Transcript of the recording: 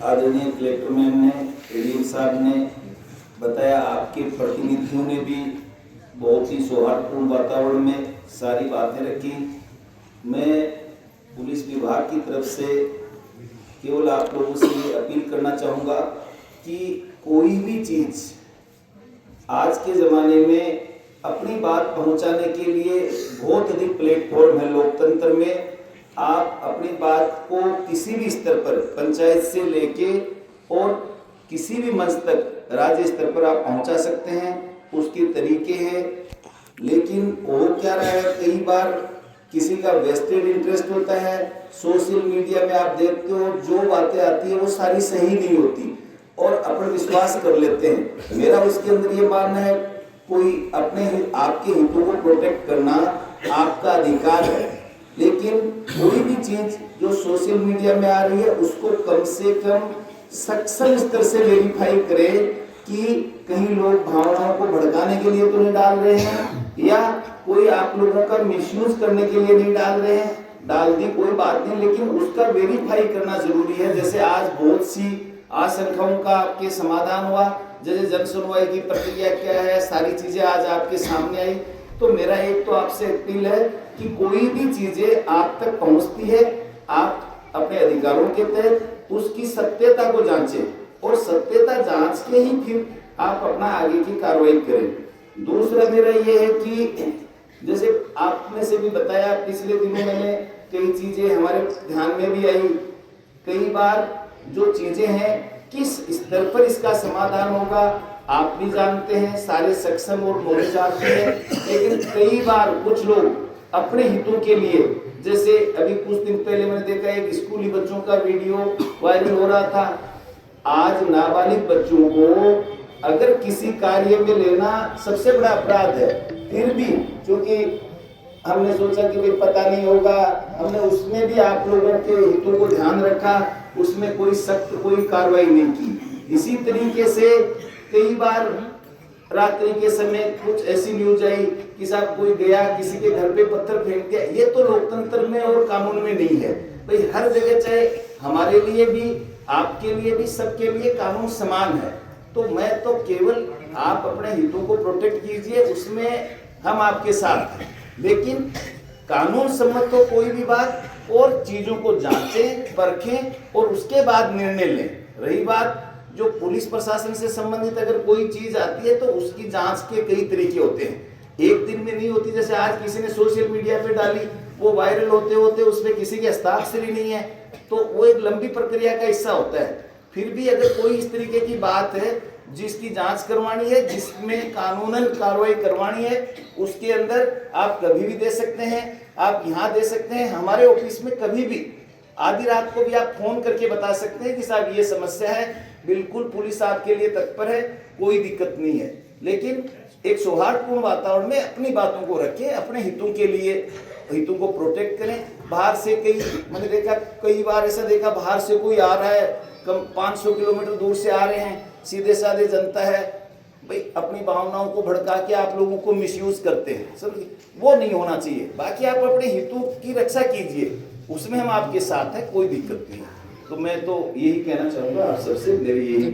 आदरणीय collector ma'am ने, ADM साहब ने बताया, आपके प्रतिनिधियों ने भी बहुत ही सौहार्दपूर्ण वातावरण में सारी बातें रखी। मैं पुलिस विभाग की तरफ से केवल आप लोगों से ये अपील करना चाहूँगा कि कोई भी चीज़ आज के ज़माने में अपनी बात पहुंचाने के लिए बहुत अधिक प्लेटफॉर्म है लोकतंत्र में। आप अपनी बात को किसी भी स्तर पर, पंचायत से लेके और किसी भी मंच तक, राज्य स्तर पर आप पहुंचा सकते हैं, उसके तरीके हैं। लेकिन वो क्या रहा है, कई बार किसी का वेस्टेड इंटरेस्ट होता है। सोशल मीडिया में आप देखते हो जो बातें आती है वो सारी सही नहीं होती और अपन विश्वास कर लेते हैं। मेरा उसके अंदर ये मानना है, कोई अपने आपके हितों को प्रोटेक्ट करना आपका अधिकार है, लेकिन कोई भी चीज जो सोशल मीडिया में आ रही है उसको कम से कम सक्षम स्तर से वेरीफाई करें कि कहीं लोग भावनाओं को भड़काने के लिए तो नहीं डाल रहे हैं या कोई आप लोगों का मिसयूज करने के लिए नहीं डाल रहे हैं। डाल दी कोई बात नहीं, लेकिन उसका वेरीफाई करना जरूरी है। जैसे आज बहुत सी आशंकाओं का आपके समाधान हुआ, जैसे जन सुनवाई की प्रक्रिया क्या है, सारी चीजें आज आपके सामने आई। तो मेरा एक तो आपसे अपील है कि कोई भी चीजें आप तक पहुंचती है, आप अपने अधिकारों के तहत उसकी सत्यता को जांचें और सत्यता जांच के ही फिर आप अपना आगे की कार्रवाई करें। दूसरा मेरा ये है कि जैसे आप में से भी बताया, पिछले दिनों मैंने कई चीजें हमारे ध्यान में भी आई। कई बार जो चीजें हैं किस स्तर पर इसका समाधान होगा आप भी जानते हैं, सारे सक्षम और मोरे जानते हैं, लेकिन कई बार कुछ लोग अपने हितों के लिए, जैसे अभी कुछ दिन पहले मैंने देखा एक स्कूली बच्चों का वीडियो वायरल हो रहा था। आज नाबालिग बच्चों को अगर किसी कार्य में लेना सबसे बड़ा अपराध है, फिर भी क्योंकि हमने सोचा कि भाई पता नहीं होगा, हमने उसमें भी आप लोगों के हितों को ध्यान रखा, उसमें कोई सख्त कोई कार्रवाई नहीं की। इसी तरीके से कई बार रात्रि के समय कुछ ऐसी न्यूज आई कि साहब कोई गया किसी के घर पे पत्थर फेंक दिया। ये तो लोकतंत्र में और कानून में नहीं है भाई। हर जगह, चाहे हमारे लिए भी, आपके लिए भी, सबके लिए कानून समान है। तो मैं तो केवल आप अपने हितों को प्रोटेक्ट कीजिए, उसमें हम आपके साथ हैं, लेकिन कानून सम्मत हो कोई भी बात और चीजों को जांचें, परखें और उसके बाद निर्णय लें। रही बात जो पुलिस प्रशासन से संबंधित अगर कोई चीज आती है तो उसकी जांच के कई तरीके होते हैं, एक दिन में नहीं होती। जैसे आज किसी ने सोशल मीडिया पे डाली, वो वायरल होते होते उसमें किसी के हस्ताक्षर ही नहीं है, तो वो एक लंबी प्रक्रिया का हिस्सा होता है। फिर भी अगर कोई इस तरीके की बात है जिसकी जांच करवानी है, जिसमें कानूनन कार्रवाई करवानी है, उसके अंदर आप कभी भी दे सकते हैं, आप यहाँ दे सकते हैं, हमारे ऑफिस में कभी भी आधी रात को भी आप फोन करके बता सकते हैं कि साहब ये समस्या है। बिल्कुल पुलिस आपके लिए तत्पर है, कोई दिक्कत नहीं है, लेकिन एक सौहार्दपूर्ण वातावरण में अपनी बातों को रखें, अपने हितों के लिए हितों को प्रोटेक्ट करें। बाहर से मैंने देखा, कई बार ऐसा देखा, बाहर से कोई आ रहा है, कम 500 किलोमीटर दूर से आ रहे हैं, सीधे साधे जनता है भाई, अपनी भावनाओं को भड़का के आप लोगों को मिसयूज करते हैं, समझिए, वो नहीं होना चाहिए। बाकी आप अपने हितों की रक्षा कीजिए, उसमें हम आपके साथ हैं, कोई दिक्कत नहीं है। तो मैं तो यही कहना चाहूँगा आप सबसे, मेरी यही